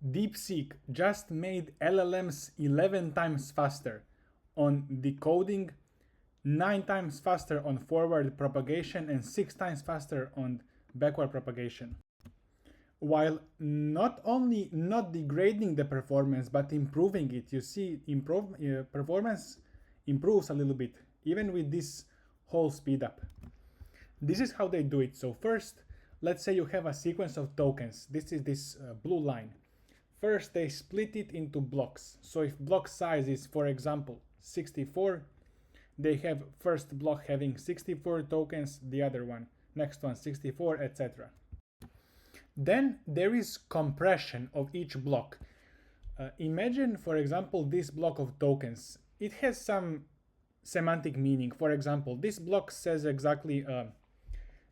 DeepSeek just made LLMs 11 times faster on decoding, 9 times faster on forward propagation, and 6 times faster on backward propagation, while not only not degrading the performance but improving it. You see, performance improves a little bit even with this whole speed up. This is how they do it. So first, let's say you have a sequence of tokens. This is this blue line. First, they split it into blocks. So if block size is, for example, 64, they have first block having 64 tokens, the other one, next one 64, etc. Then there is compression of each block. Imagine, for example, this block of tokens. It has some semantic meaning. For example, this block says exactly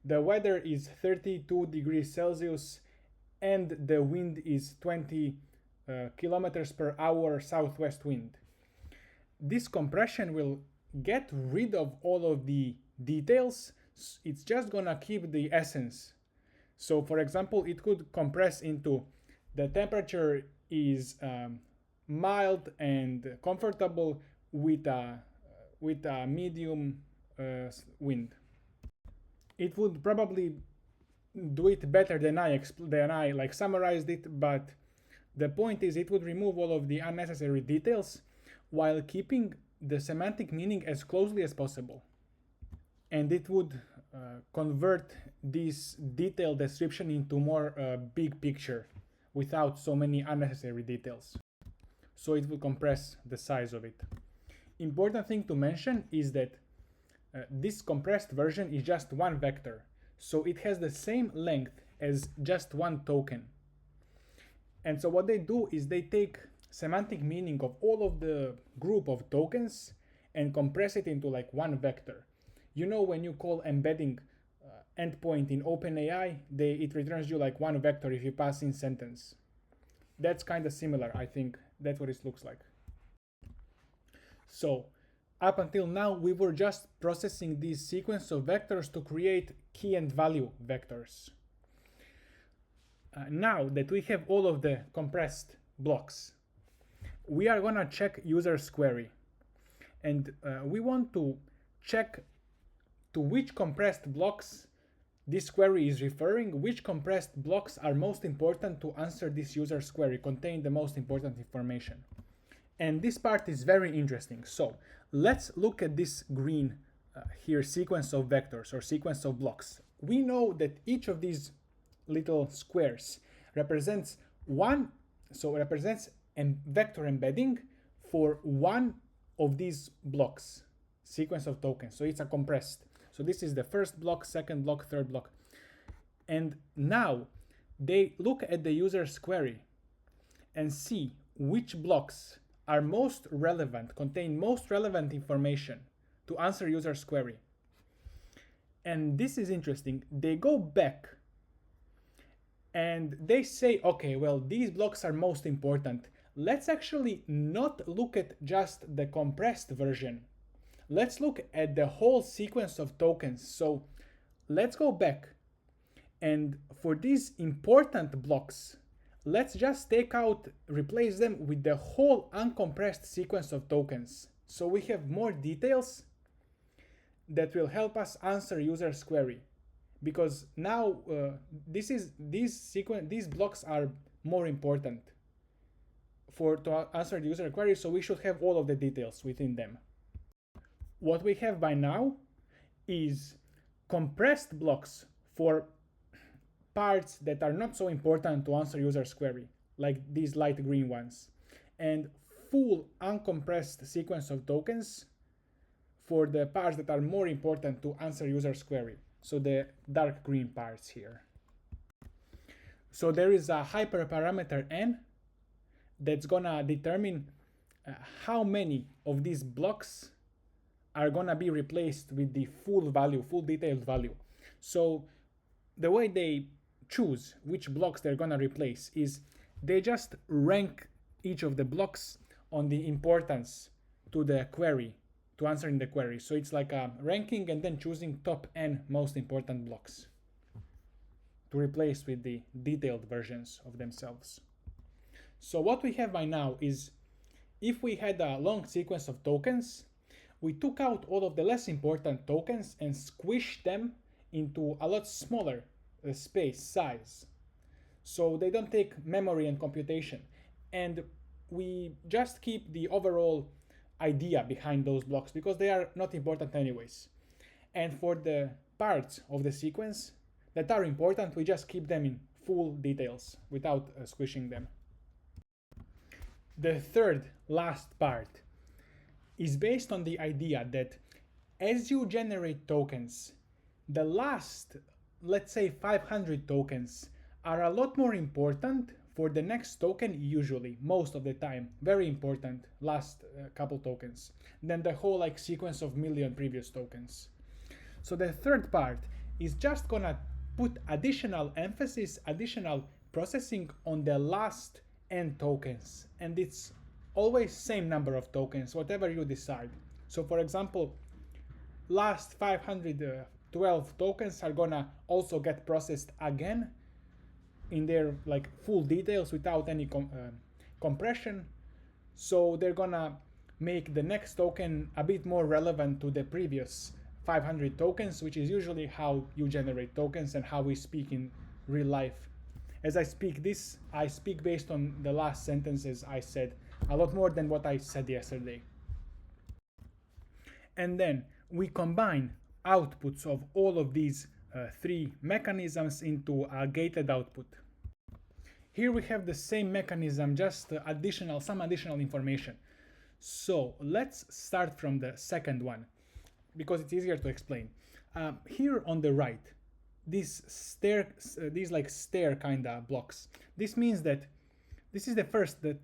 the weather is 32 degrees Celsius and the wind is 20 kilometers per hour southwest wind. This compression will get rid of all of the details. It's just gonna keep the essence. So for example, it could compress into the temperature is mild and comfortable with a medium wind. It would probably do it better than I like summarized it, but the point is it would remove all of the unnecessary details while keeping the semantic meaning as closely as possible. And it would convert this detailed description into more big picture without so many unnecessary details. So it will compress the size of it. Important thing to mention is that this compressed version is just one vector. So it has the same length as just one token. And so what they do is they take semantic meaning of all of the group of tokens and compress it into like one vector. You know, when you call embedding endpoint in OpenAI, it returns you like one vector if you pass in sentence. That's kind of similar, I think. That's what it looks like. So up until now, we were just processing this sequence of vectors to create key and value vectors. Now that we have all of the compressed blocks, we are gonna check user's query. And we want to check to which compressed blocks this query is referring, which compressed blocks are most important to answer this user's query, contain the most important information. And this part is very interesting. So let's look at this green here sequence of vectors or sequence of blocks. We know that each of these little squares represents a vector embedding for one of these blocks, sequence of tokens. So it's a compressed. So this is the first block, second block, third block. And now they look at the user's query and see which blocks are most relevant, contain most relevant information to answer user's query. And this is interesting. They go back and they say, okay, well, these blocks are most important. Let's actually not look at just the compressed version. Let's look at the whole sequence of tokens. So let's go back. And for these important blocks, let's just replace them with the whole uncompressed sequence of tokens. So we have more details that will help us answer user's query. Because now these blocks are more important to answer the user query, so we should have all of the details within them. What we have by now is compressed blocks for parts that are not so important to answer user's query, like these light green ones, and full uncompressed sequence of tokens for the parts that are more important to answer user's query. So the dark green parts here. So there is a hyperparameter n that's gonna determine how many of these blocks are gonna be replaced with the full value, full detailed value. So the way they choose which blocks they're gonna replace is they just rank each of the blocks on the importance to the query, to answering the query. So it's like a ranking and then choosing top n most important blocks to replace with the detailed versions of themselves. So what we have by now is, if we had a long sequence of tokens, we took out all of the less important tokens and squished them into a lot smaller space size. So they don't take memory and computation. And we just keep the overall idea behind those blocks because they are not important anyways. And for the parts of the sequence that are important, we just keep them in full details without squishing them. The third last part is based on the idea that as you generate tokens, the last, let's say 500 tokens, are a lot more important for the next token, usually, most of the time, very important last couple tokens, than the whole like sequence of million previous tokens. So the third part is just gonna put additional emphasis, additional processing on the last n tokens, and it's always same number of tokens, whatever you decide. So for example, last 512 tokens are gonna also get processed again in their like full details without any compression. So they're gonna make the next token a bit more relevant to the previous 500 tokens, which is usually how you generate tokens and how we speak in real life. As I speak this, I speak based on the last sentences I said, a lot more than what I said yesterday. And then we combine outputs of all of these three mechanisms into a gated output. Here we have the same mechanism, just some additional information. So let's start from the second one, because it's easier to explain. Here on the right, these like stair kind of blocks. This means that this is the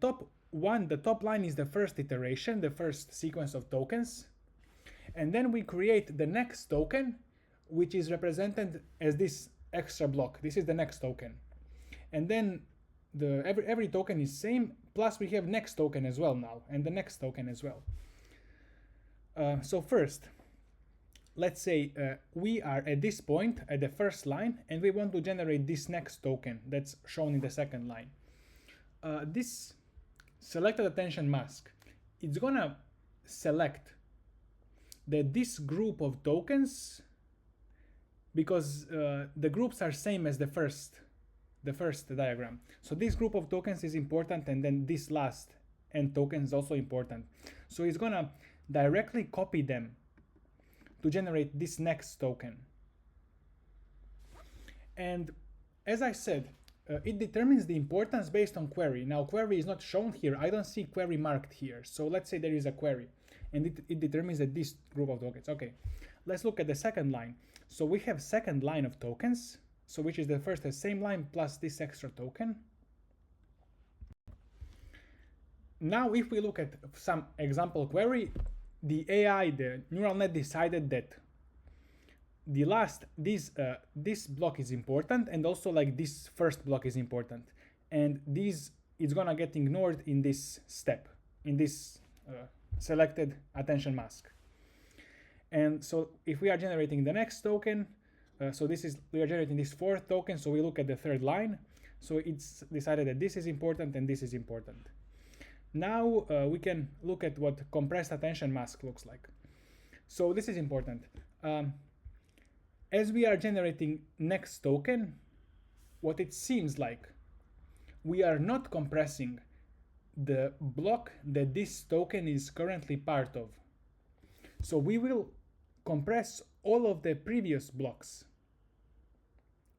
top line is the first iteration, the first sequence of tokens. And then we create the next token, which is represented as this extra block. This is the next token. And then every token is same, plus we have next token as well now, and the next token as well. So first, let's say we are at this point at the first line, and we want to generate this next token that's shown in the second line. This selected attention mask, it's gonna select this group of tokens, because the groups are same as the first diagram. So this group of tokens is important, and then this last n token is also important. So it's gonna directly copy them to generate this next token. And as I said, it determines the importance based on query. Now query is not shown here. I don't see query marked here. So let's say there is a query, and it determines that this group of tokens. Okay, let's look at the second line. So we have second line of tokens, so which is the first, the same line plus this extra token. Now if we look at some example query, the AI, the neural net, decided that this block is important, and also like this first block is important, and this is gonna get ignored in this step, in this selected attention mask. And so if we are generating the next token, we are generating this fourth token, so we look at the third line. So it's decided that this is important and this is important. Now we can look at what compressed attention mask looks like. So this is important. As we are generating next token, what it seems like, we are not compressing the block that this token is currently part of. So we will compress all of the previous blocks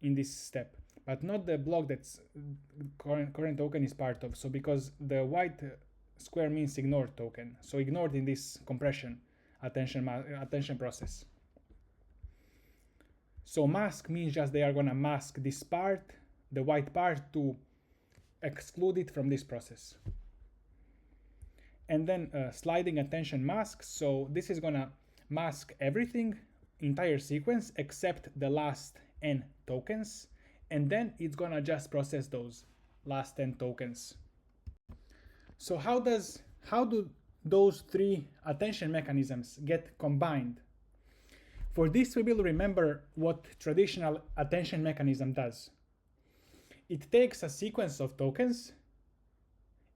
in this step, but not the block that's current token is part of. So because the white square means ignored token, so ignored in this compression attention process. So mask means just they are gonna mask this part, the white part, to exclude it from this process. And then sliding attention mask, so this is gonna mask everything, entire sequence, except the last n tokens, and then it's gonna just process those last 10 tokens. So how do those three attention mechanisms get combined? For this, we will remember what traditional attention mechanism does. It takes a sequence of tokens,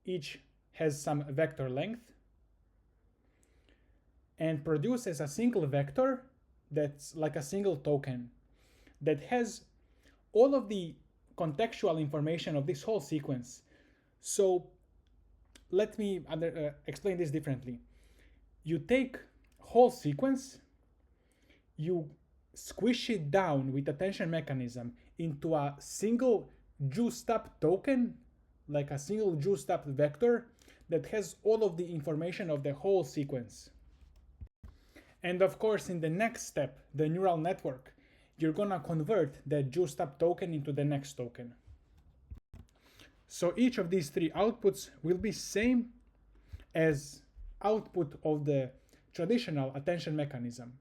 each has some vector length, and produces a single vector that's like a single token that has all of the contextual information of this whole sequence. So let me explain this differently. You take whole sequence, you squish it down with attention mechanism into a single juiced up token, like a single juiced up vector that has all of the information of the whole sequence. And of course, in the next step, the neural network, you're gonna convert that juiced up token into the next token. So each of these three outputs will be same as output of the traditional attention mechanism.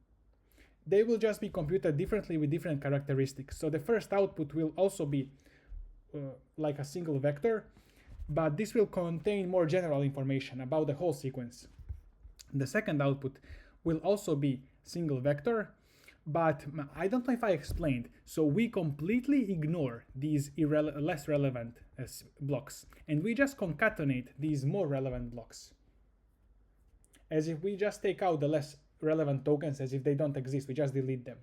They will just be computed differently with different characteristics. So the first output will also be like a single vector, but this will contain more general information about the whole sequence. The second output will also be single vector, but I don't know if I explained. So we completely ignore these less relevant blocks, and we just concatenate these more relevant blocks. As if we just take out the less relevant tokens as if they don't exist, we just delete them.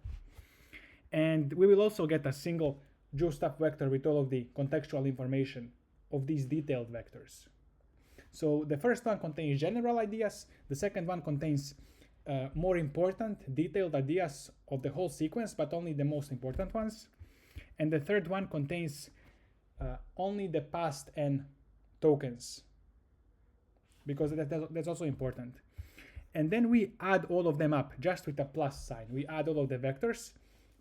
And we will also get a single juiced up vector with all of the contextual information of these detailed vectors. So the first one contains general ideas, the second one contains more important detailed ideas of the whole sequence, but only the most important ones. And the third one contains only the past n tokens, because that's also important. And then we add all of them up just with a plus sign. We add all of the vectors,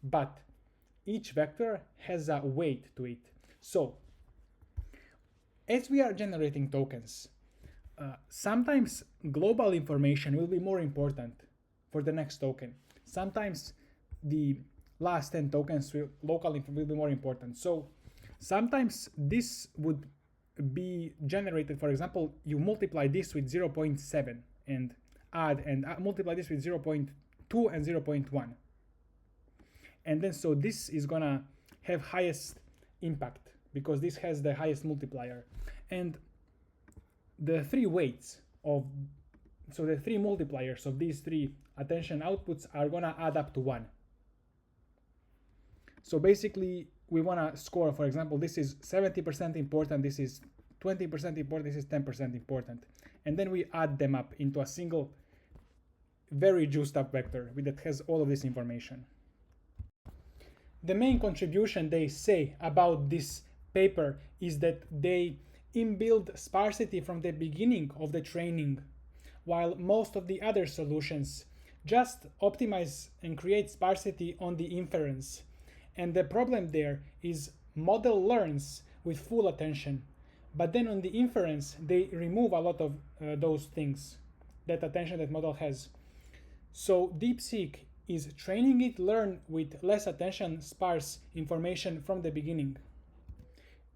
but each vector has a weight to it. So as we are generating tokens, sometimes global information will be more important for the next token. Sometimes the last 10 tokens local info will be more important. So sometimes this would be generated, for example, you multiply this with 0.7 and multiply this with 0.2 and 0.1. And then so this is gonna have highest impact because this has the highest multiplier. And the three weights of, so the three multipliers of these three attention outputs are gonna add up to 1. So basically we wanna score, for example, this is 70% important, this is 20% important, this is 10% important. And then we add them up into a single very juiced up vector that has all of this information. The main contribution they say about this paper is that they inbuilt sparsity from the beginning of the training, while most of the other solutions just optimize and create sparsity on the inference. And the problem there is model learns with full attention, but then on the inference they remove a lot of those things, that attention that model has. So DeepSeek is training it learn with less attention sparse information from the beginning.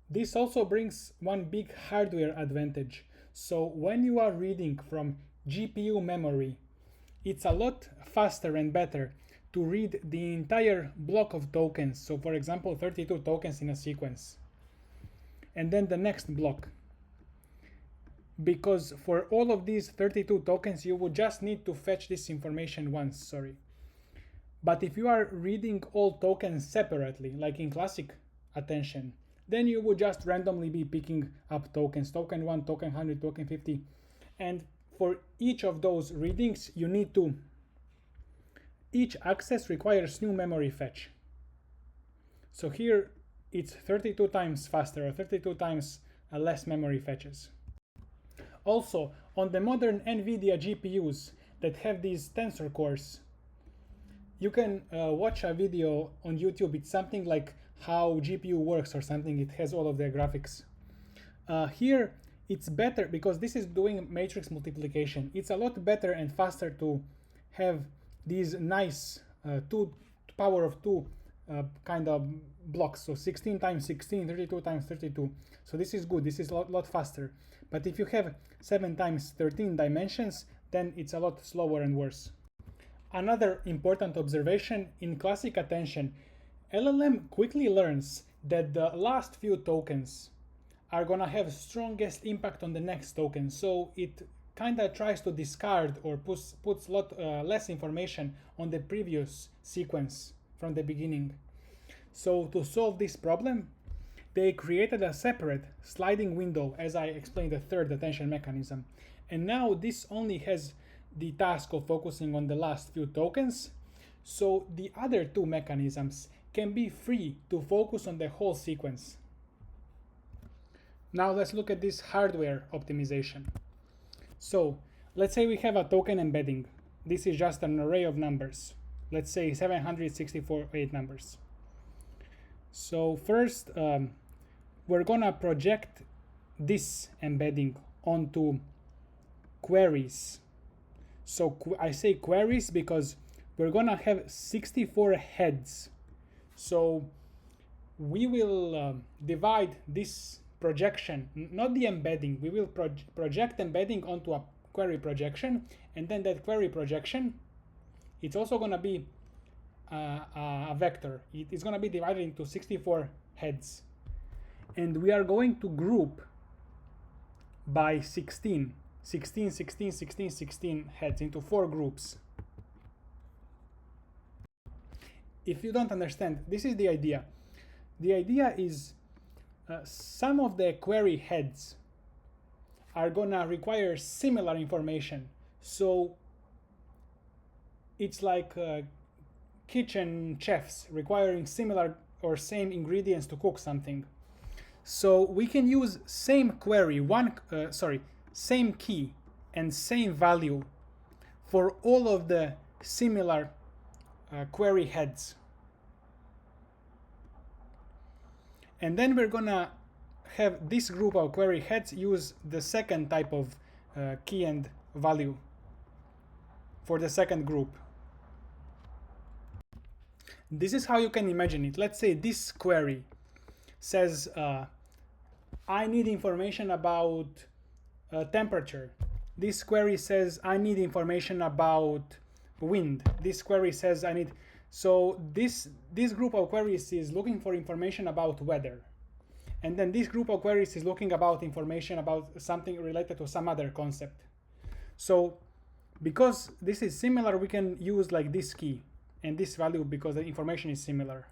This also brings one big hardware advantage. So when you are reading from GPU memory, it's a lot faster and better to read the entire block of tokens. So for example, 32 tokens in a sequence. And then the next block. Because for all of these 32 tokens, you would just need to fetch this information once, But if you are reading all tokens separately, like in classic attention, then you would just randomly be picking up tokens, token 1, token 100, token 50. And for each of those readings, you need to, each access requires new memory fetch. So here it's 32 times faster or 32 times less memory fetches. Also, on the modern NVIDIA GPUs that have these tensor cores, you can watch a video on YouTube. It's something like how GPU works or something. It has all of the graphics. Here, it's better because this is doing matrix multiplication. It's a lot better and faster to have these nice 2 power of 2 kind of blocks. So 16 times 16, 32 times 32. So this is good. This is a lot faster. But if you have 7 times 13 dimensions, then it's a lot slower and worse. Another important observation in classic attention, LLM quickly learns that the last few tokens are gonna have strongest impact on the next token. So it kind of tries to discard or puts less information on the previous sequence from the beginning. So to solve this problem, they created a separate sliding window, as I explained, the third attention mechanism. And now this only has the task of focusing on the last few tokens. So the other two mechanisms can be free to focus on the whole sequence. Now let's look at this hardware optimization. So let's say we have a token embedding. This is just an array of numbers. Let's say 764 numbers. So first, we're gonna project this embedding onto queries. So I say queries because we're gonna have 64 heads. So we will divide this projection, not the embedding. We will project embedding onto a query projection, and then that query projection, it's also going to be a vector. It's going to be divided into 64 heads, and we are going to group by 16 heads into 4 groups. If you don't understand, this is the idea. The idea is some of the query heads are gonna require similar information. So it's like kitchen chefs requiring similar or same ingredients to cook something. So we can use same query, same key and same value for all of the similar query heads. And then we're gonna have this group of query heads use the second type of key and value for the second group. This is how you can imagine it. Let's say this query says, I need information about temperature. This query says, I need information about wind. This query says, I need... So this group of queries is looking for information about weather. And then this group of queries is looking about information about something related to some other concept. So because this is similar, we can use like this key and this value because the information is similar.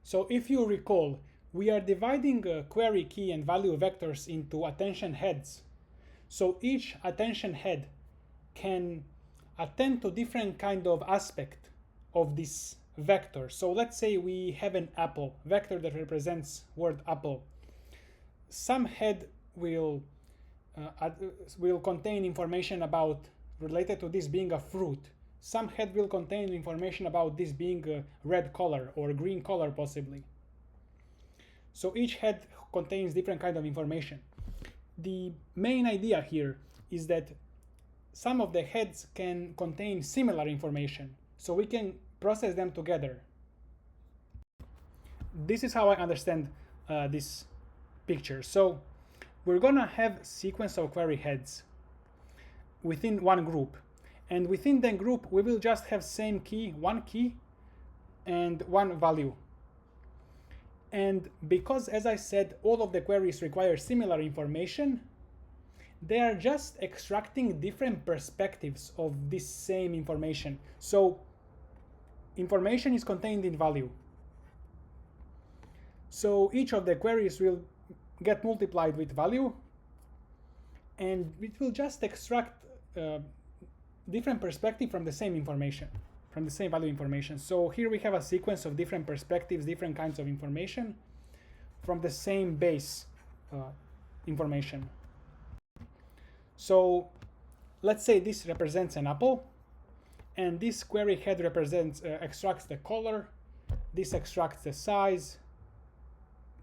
So if you recall, we are dividing query key and value vectors into attention heads. So each attention head can attend to different kind of aspect of this vector. So let's say we have an apple vector that represents word apple. Some head will contain information about related to this being a fruit. Some head will contain information about this being a red color or green color possibly. So each head contains different kind of information. The main idea here is that some of the heads can contain similar information, so we can process them together. This is how I understand this picture. So we're gonna have sequence of query heads within one group, and within the group we will just have same key, one key and one value. And because, as I said, all of the queries require similar information, they are just extracting different perspectives of this same information. So information is contained in value. So each of the queries will get multiplied with value, and it will just extract different perspective from the same information, from the same value information. So here we have a sequence of different perspectives, different kinds of information from the same base information. So let's say this represents an apple, and this query head represents extracts the color, this extracts the size,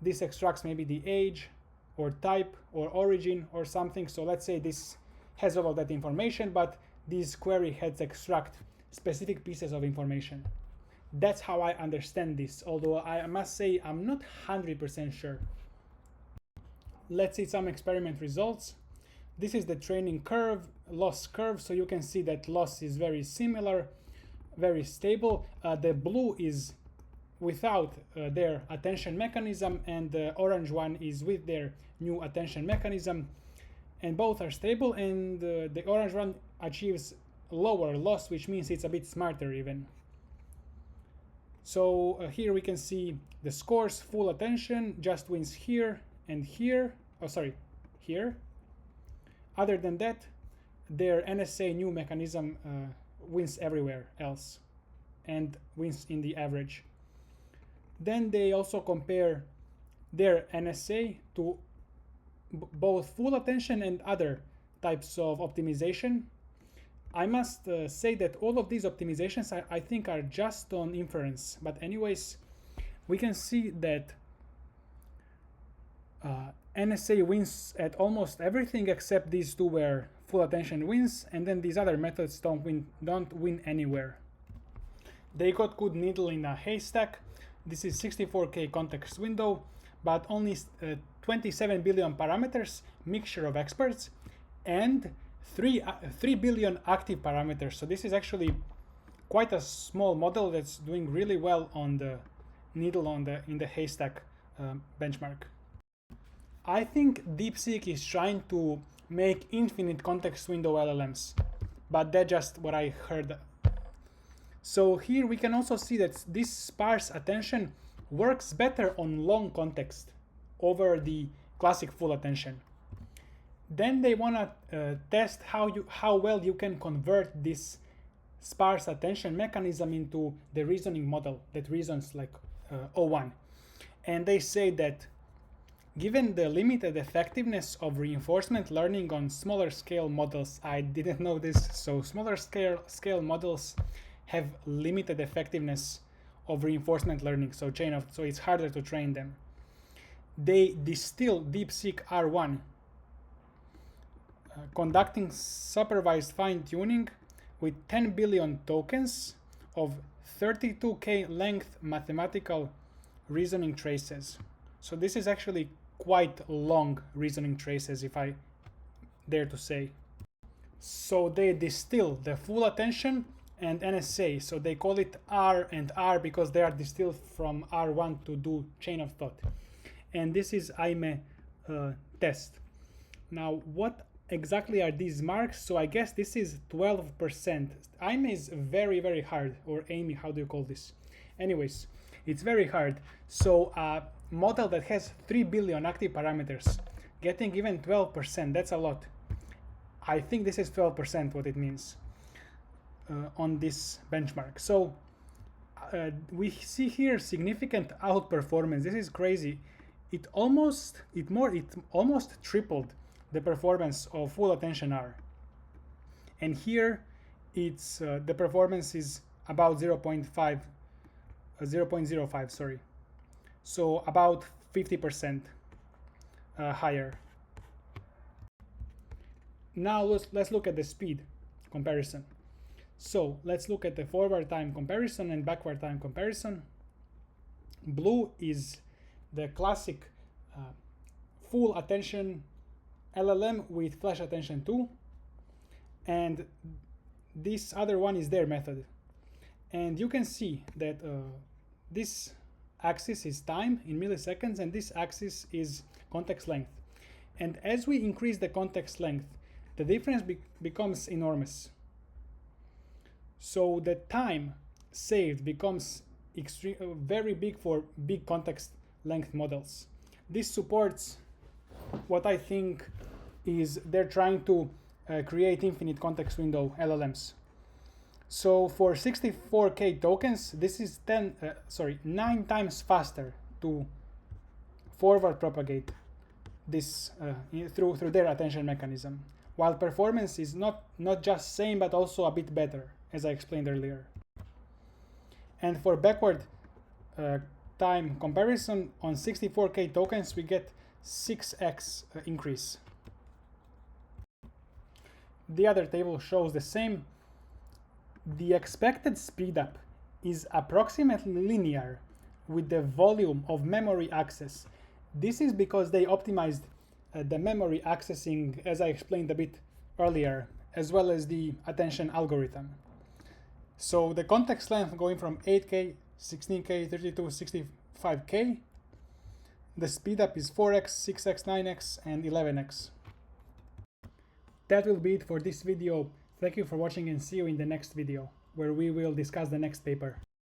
this extracts maybe the age or type or origin or something. So let's say this has all of that information, but these query heads extract specific pieces of information. That's how I understand this, although I must say I'm not 100% sure. Let's see some experiment results. This is the training curve, loss curve, so you can see that loss is very similar, very stable. The blue is without their attention mechanism, and the orange one is with their new attention mechanism, and both are stable, and the orange one achieves lower loss, which means it's a bit smarter even. So here we can see the scores. Full attention just wins here and here. Oh, sorry, here. Other than that, their NSA new mechanism wins everywhere else and wins in the average. Then they also compare their NSA to both full attention and other types of optimization. I must say that all of these optimizations I think are just on inference, but anyways, we can see that NSA wins at almost everything except these two where full attention wins, and then these other methods don't win anywhere. They got good needle in a haystack. This is 64K context window, but only 27 billion parameters, mixture of experts, and 3 billion active parameters. So this is actually quite a small model that's doing really well on the needle in the haystack benchmark. I think DeepSeek is trying to make infinite context window LLMs, but that's just what I heard. So here we can also see that this sparse attention works better on long context over the classic full attention. Then they want to test how well you can convert this sparse attention mechanism into the reasoning model that reasons like O1. And they say that given the limited effectiveness of reinforcement learning on smaller scale models, I didn't know this, so smaller scale models have limited effectiveness of reinforcement learning, so it's harder to train them. They distill DeepSeek R1, conducting supervised fine-tuning with 10 billion tokens of 32K length mathematical reasoning traces. So this is actually quite long reasoning traces, if I dare to say. So they distill the full attention and NSA. So they call it R and R because they are distilled from R1 to do chain of thought. And this is AIME test. Now, what exactly are these marks? So I guess this is 12%. AIME is very, very hard, or AIME, how do you call this? Anyways, it's very hard. So a model that has 3 billion active parameters, getting even 12%, that's a lot. I think this is 12% what it means on this benchmark. So we see here significant outperformance. This is crazy. It almost tripled the performance of full attention R. And here it's the performance is about 0.05, sorry. So about 50% higher. Now let's look at the speed comparison. So let's look at the forward time comparison and backward time comparison. Blue is the classic full attention LLM with flash attention 2, and this other one is their method. And you can see that this axis is time in milliseconds and this axis is context length. And as we increase the context length, the difference becomes enormous. So the time saved becomes very big for big context length models. This supports what I think is they're trying to create infinite context window LLMs. So for 64K tokens, this is 9 times faster to forward propagate this through their attention mechanism, while performance is not just same but also a bit better, as I explained earlier. And for backward time comparison on 64K tokens, we get 6x increase. The other table shows the same. The expected speedup is approximately linear with the volume of memory access. This is because they optimized the memory accessing, as I explained a bit earlier, as well as the attention algorithm. So the context length going from 8K 16K, 32, 65K. The speedup is 4x, 6x, 9x, and 11x. That will be it for this video. Thank you for watching and see you in the next video, where we will discuss the next paper.